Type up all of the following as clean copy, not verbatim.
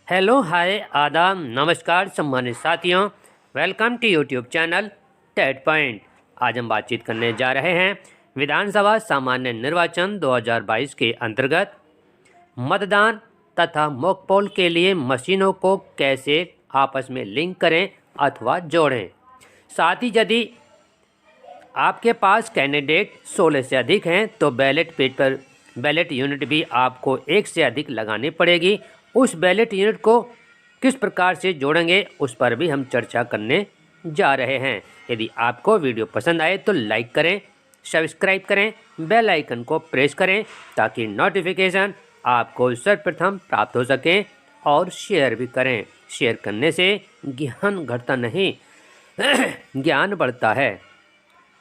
Hello, हाय, आदाब, नमस्कार सम्मानित साथियों। Welcome to YouTube channel TET point. आज हम बातचीत करने जा रहे हैं विधानसभा सामान्य निर्वाचन 2022 के अंतर्गत मतदान तथा मॉक पोल के लिए मशीनों को कैसे आपस में लिंक करें अथवा जोड़ें। साथ ही यदि आपके पास कैंडिडेट 16 से अधिक हैं तो बैलेट पेज पर बैलेट यूनिट भी आपको 1 से अधिक लगानी पड़ेगी। उस बैलेट यूनिट को किस प्रकार से जोड़ेंगे उस पर भी हम चर्चा करने जा रहे हैं। यदि आपको वीडियो पसंद आए तो लाइक करें, सब्सक्राइब करें, बेल आइकन को प्रेस करें ताकि नोटिफिकेशन आपको सर्वप्रथम प्राप्त हो सके और शेयर भी करें। शेयर करने से ज्ञान घटता नहीं ज्ञान बढ़ता है।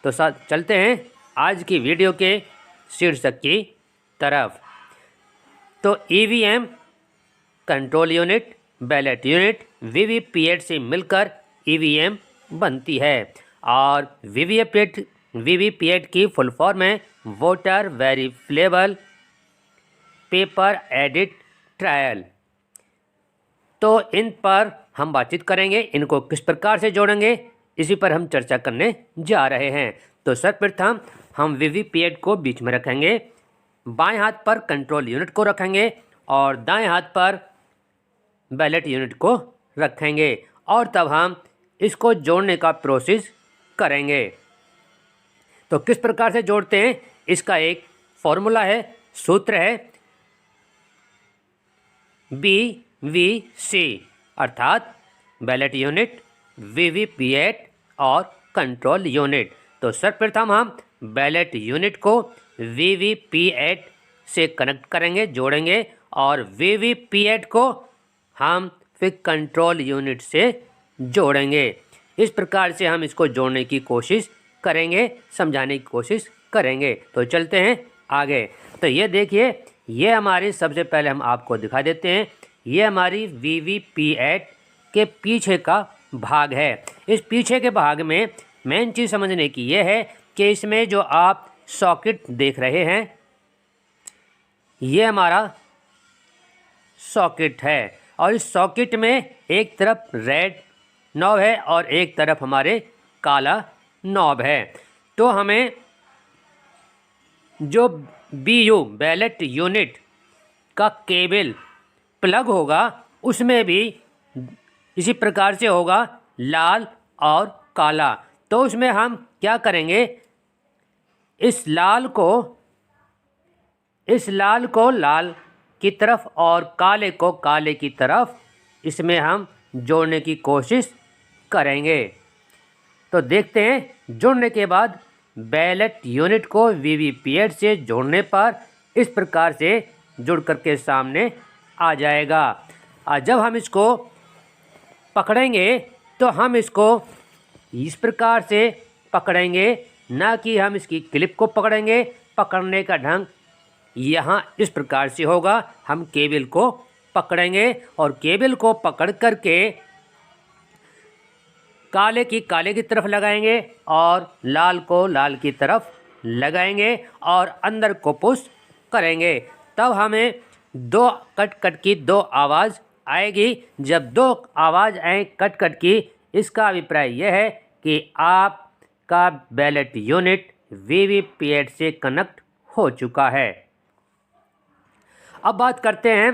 तो साथ चलते हैं आज की वीडियो के शीर्षक की तरफ। तो EVM, control unit, ballot unit, VVPAT से मिलकर ईवीएम बनती है और वीवीपीएट की फुल फॉर्म है voter verifiable paper audit trail. तो इन पर हम बातचीत करेंगे, इनको किस प्रकार से जोड़ेंगे इसी पर हम चर्चा करने जा रहे हैं। तो सर्वप्रथम हम वीवीपीएट को बीच में रखेंगे, बाएं हाथ पर कंट्रोल यूनिट को रखेंगे और दाएं हाथ पर बैलेट यूनिट को रखेंगे और तब हम इसको जोड़ने का प्रोसेस करेंगे। तो किस प्रकार से जोड़ते हैं इसका एक फॉर्मूला है, सूत्र है BVC, अर्थात बैलेट यूनिट, वीवीपीएट और कंट्रोल यूनिट। तो सर्वप्रथम हम बैलेट यूनिट को वीवीपीएट से कनेक्ट करेंगे, जोड़ेंगे और वीवीपीएट को हम फिर कंट्रोल यूनिट से जोड़ेंगे। इस प्रकार से हम इसको जोड़ने की कोशिश करेंगे, समझाने की कोशिश करेंगे। तो चलते हैं आगे। तो ये देखिए, ये हमारी सबसे पहले हम आपको दिखा देते हैं, ये हमारी वीवीपीएट के पीछे का भाग है। इस पीछे के भाग में मेन चीज़ समझने की ये है कि इसमें जो आप सॉकेट देख रहे हैं ये हमारा सॉकेट है और इस सॉकेट में एक तरफ रेड नॉब है और एक तरफ हमारे काला नॉब है। तो हमें जो BU बैलेट यूनिट का केबल प्लग होगा उसमें भी इसी प्रकार से होगा, लाल और काला। तो उसमें हम क्या करेंगे, इस लाल को लाल की तरफ और काले को काले की तरफ इसमें हम जोड़ने की कोशिश करेंगे। तो देखते हैं, जोड़ने के बाद बैलेट यूनिट को वीवीपीएट से जोड़ने पर इस प्रकार से जुड़ करके सामने आ जाएगा। और जब हम इसको पकड़ेंगे तो हम इसको इस प्रकार से पकड़ेंगे, ना कि हम इसकी क्लिप को पकड़ेंगे। पकड़ने का ढंग यहाँ इस प्रकार से होगा, हम केबल को पकड़ेंगे और केबल को पकड़ करके काले की तरफ लगाएंगे और लाल को लाल की तरफ लगाएंगे और अंदर को पुश करेंगे। तब हमें दो कट की दो आवाज़ आएगी। जब दो आवाज़ आए कट की, इसका अभिप्राय यह है कि आपका बैलेट यूनिट वीवीपीएट से कनेक्ट हो चुका है। अब बात करते हैं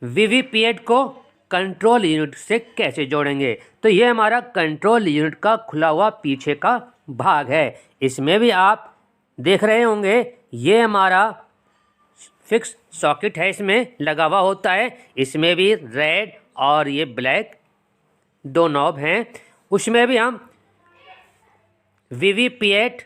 वीवीपीएट को कंट्रोल यूनिट से कैसे जोड़ेंगे। तो ये हमारा कंट्रोल यूनिट का खुला हुआ पीछे का भाग है। इसमें भी आप देख रहे होंगे, ये हमारा फिक्स सॉकेट है, इसमें लगा हुआ होता है। इसमें भी रेड और ये ब्लैक दो नॉब हैं। उसमें भी हम वीवीपीएट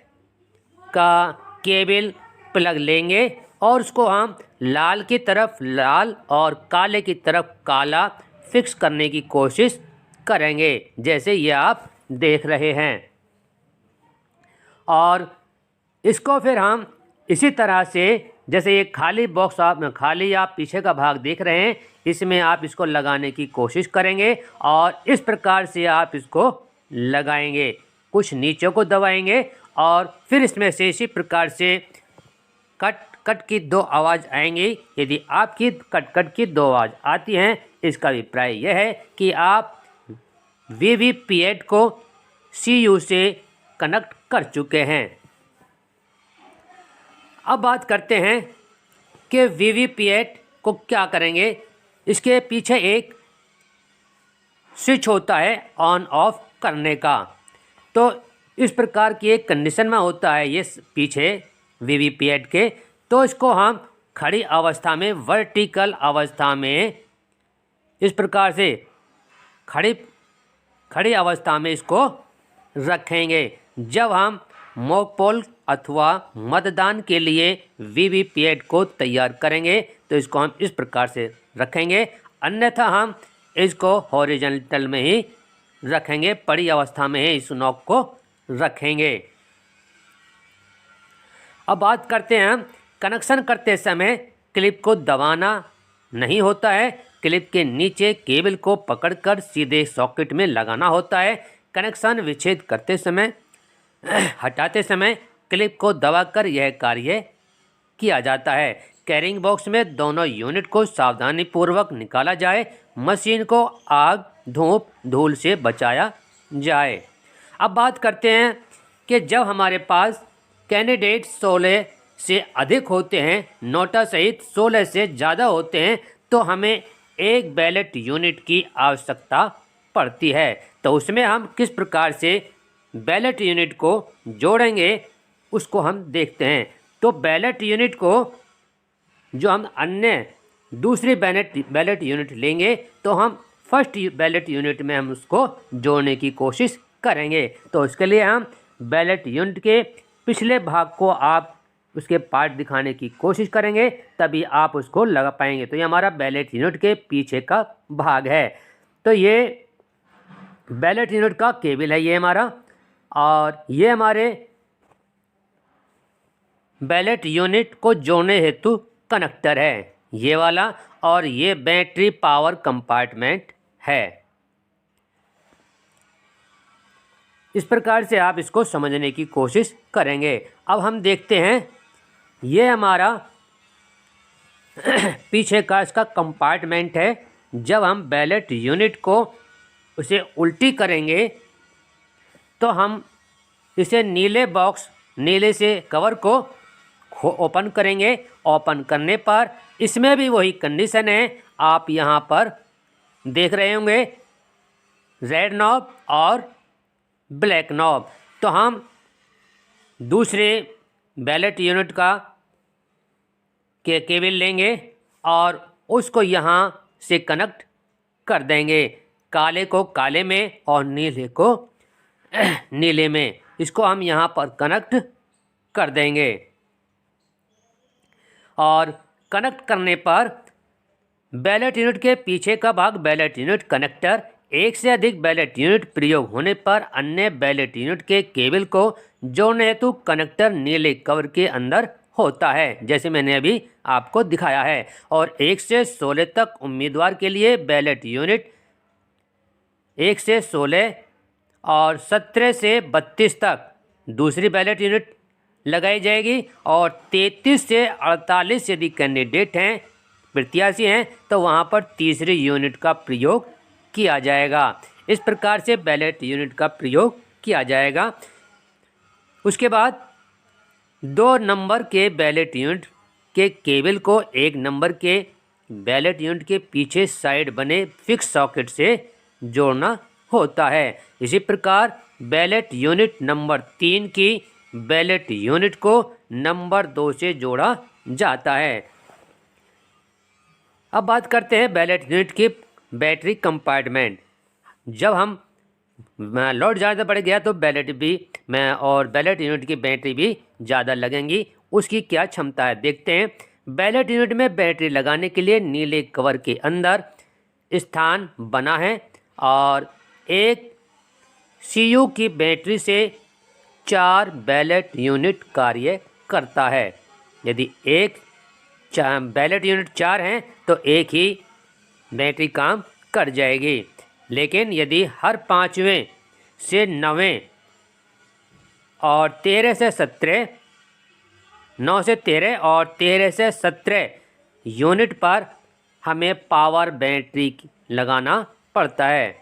का केबल प्लग लेंगे और उसको हम लाल की तरफ लाल और काले की तरफ काला फिक्स करने की कोशिश करेंगे, जैसे ये आप देख रहे हैं। और इसको फिर हम इसी तरह से, जैसे ये खाली बॉक्स खाली आप पीछे का भाग देख रहे हैं, इसमें आप इसको लगाने की कोशिश करेंगे और इस प्रकार से आप इसको लगाएंगे, कुछ नीचे को दबाएंगे और फिर इसमें से इसी प्रकार से कट कट की 2 आवाज़ आएंगी। यदि आपकी कट की 2 आवाज़ आती हैं, इसका अभिप्राय यह है कि आप VVPAT को CU से कनेक्ट कर चुके हैं। अब बात करते हैं कि VVPAT को क्या करेंगे। इसके पीछे एक स्विच होता है ऑन ऑफ करने का। तो इस प्रकार की एक कंडीशन में होता है ये पीछे VVPAT के। तो इसको हम खड़ी अवस्था में, वर्टिकल अवस्था में इस प्रकार से खड़ी अवस्था में इसको रखेंगे। जब हम मॉक पोल अथवा मतदान के लिए VVPAT को तैयार करेंगे तो इसको हम इस प्रकार से रखेंगे, अन्यथा हम इसको हॉरिजॉन्टल में ही रखेंगे, पड़ी अवस्था में ही इस नॉक को रखेंगे। अब बात करते हैं, हम कनेक्शन करते समय क्लिप को दबाना नहीं होता है। क्लिप के नीचे केबल को पकड़कर सीधे सॉकेट में लगाना होता है। कनेक्शन विच्छेद करते समय हटाते समय क्लिप को दबाकर यह कार्य किया जाता है। कैरिंग बॉक्स में दोनों यूनिट को सावधानीपूर्वक निकाला जाए। मशीन को आग, धूप, धूल से बचाया जाए। अब बात करते हैं कि जब हमारे पास कैंडिडेट 16 से अधिक होते हैं, नोटा सहित 16 से ज़्यादा होते हैं, तो हमें एक बैलेट यूनिट की आवश्यकता पड़ती है। तो उसमें हम किस प्रकार से बैलेट यूनिट को जोड़ेंगे उसको हम देखते हैं। तो बैलेट यूनिट को जो हम अन्य दूसरी बैलेट यूनिट लेंगे तो हम फर्स्ट बैलेट यूनिट में हम उसको जोड़ने की कोशिश करेंगे। तो इसके लिए हम बैलेट यूनिट के पिछले भाग को आप उसके पार्ट दिखाने की कोशिश करेंगे, तभी आप उसको लगा पाएंगे। तो ये हमारा बैलेट यूनिट के पीछे का भाग है। तो ये बैलेट यूनिट का केबल है ये हमारा, और ये हमारे बैलेट यूनिट को जोड़ने हेतु कनेक्टर है ये वाला, और ये बैटरी पावर कंपार्टमेंट है। इस प्रकार से आप इसको समझने की कोशिश करेंगे। अब हम देखते हैं, ये हमारा पीछे का इसका कंपार्टमेंट है। जब हम बैलेट यूनिट को उसे उल्टी करेंगे तो हम इसे नीले से कवर को ओपन करेंगे। ओपन करने पर इसमें भी वही कंडीशन है, आप यहाँ पर देख रहे होंगे रेड नॉब और ब्लैक नॉब। तो हम दूसरे बैलेट यूनिट का केबल लेंगे और उसको यहाँ से कनेक्ट कर देंगे, काले को काले में और नीले को नीले में। इसको हम यहाँ पर कनेक्ट कर देंगे, और कनेक्ट करने पर बैलेट यूनिट के पीछे का भाग बैलेट यूनिट कनेक्टर, एक से अधिक बैलेट यूनिट प्रयोग होने पर अन्य बैलेट यूनिट के केबल को जोड़ने हेतु कनेक्टर नीले कवर के अंदर होता है, जैसे मैंने अभी आपको दिखाया है। और 1 से 16 तक उम्मीदवार के लिए बैलेट यूनिट 1 से 16 और 17 से 32 तक दूसरी बैलेट यूनिट लगाई जाएगी, और 33 से 48 यदि कैंडिडेट हैं, प्रत्याशी हैं, तो वहाँ पर तीसरी यूनिट का प्रयोग किया जाएगा। इस प्रकार से बैलेट यूनिट का प्रयोग किया जाएगा। उसके बाद 2 नंबर के बैलेट यूनिट के केबल को 1 नंबर के बैलेट यूनिट के पीछे साइड बने फिक्स सॉकेट से जोड़ना होता है। इसी प्रकार बैलेट यूनिट नंबर 3 की बैलेट यूनिट को नंबर 2 से जोड़ा जाता है। अब बात करते हैं बैलेट यूनिट की बैटरी कंपार्टमेंट। जब हम लोड ज़्यादा बढ़ गया तो बैलेट यूनिट की बैटरी भी ज़्यादा लगेंगी। उसकी क्या क्षमता है देखते हैं। बैलेट यूनिट में बैटरी लगाने के लिए नीले कवर के अंदर स्थान बना है, और एक CU की बैटरी से 4 बैलेट यूनिट कार्य करता है। यदि बैलेट यूनिट 4 हैं तो एक ही बैटरी काम कर जाएगी, लेकिन यदि हर 5वें से 9वें और 13 से 17 9 से 13 और 13 से 17 यूनिट पर हमें पावर बैटरी लगाना पड़ता है।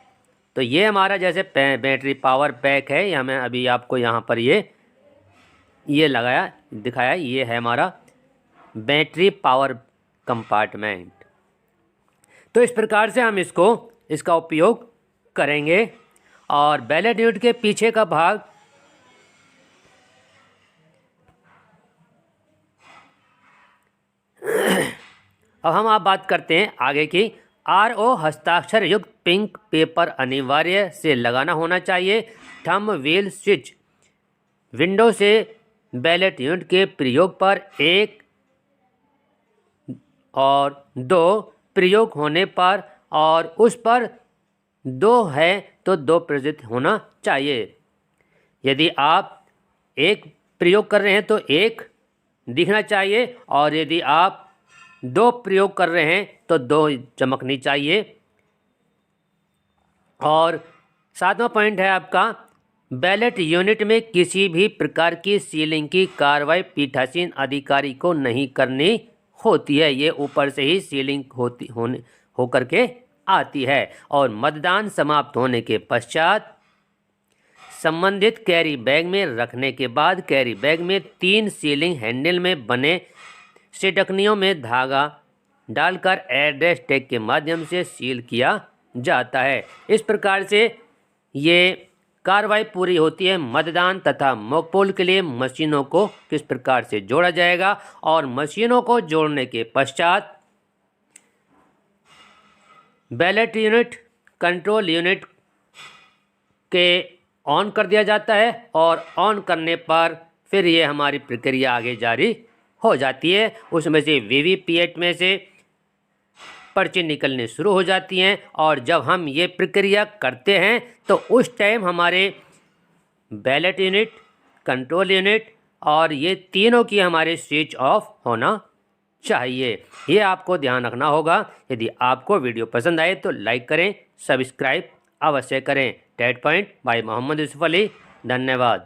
तो ये हमारा जैसे बैटरी पावर पैक है, ये हमें अभी आपको यहाँ पर ये लगाया दिखाया, ये है हमारा बैटरी पावर कंपार्टमेंट। तो इस प्रकार से हम इसका उपयोग करेंगे। और बैलेट यूनिट के पीछे का भाग अब हम आप बात करते हैं आगे की। RO हस्ताक्षर युक्त पिंक पेपर अनिवार्य से लगाना होना चाहिए। थंब व्हील स्विच विंडो से बैलेट यूनिट के प्रयोग पर 1 और 2 प्रयोग होने पर, और उस पर 2 है तो 2 प्रदर्शित होना चाहिए। यदि आप 1 प्रयोग कर रहे हैं तो 1 दिखना चाहिए, और यदि आप 2 प्रयोग कर रहे हैं तो 2 चमकनी चाहिए। और 7वां पॉइंट है आपका, बैलेट यूनिट में किसी भी प्रकार की सीलिंग की कार्रवाई पीठासीन अधिकारी को नहीं करनी होती है। ये ऊपर से ही सीलिंग होकर के आती है। और मतदान समाप्त होने के पश्चात संबंधित कैरी बैग में रखने के बाद कैरी बैग में 3 सीलिंग हैंडल में बने सिटकनियों में धागा डालकर एड्रेस टैग के माध्यम से सील किया जाता है। इस प्रकार से ये कार्रवाई पूरी होती है। मतदान तथा मॉकपोल के लिए मशीनों को किस प्रकार से जोड़ा जाएगा, और मशीनों को जोड़ने के पश्चात बैलेट यूनिट कंट्रोल यूनिट के ऑन कर दिया जाता है, और ऑन करने पर फिर ये हमारी प्रक्रिया आगे जारी हो जाती है। उसमें से वीवीपैट में से पर्ची निकलने शुरू हो जाती हैं, और जब हम ये प्रक्रिया करते हैं तो उस टाइम हमारे बैलेट यूनिट, कंट्रोल यूनिट और ये तीनों की हमारे स्विच ऑफ होना चाहिए। ये आपको ध्यान रखना होगा। यदि आपको वीडियो पसंद आए तो लाइक करें, सब्सक्राइब अवश्य करें। TED point by Mohammad Yusuf Ali. धन्यवाद।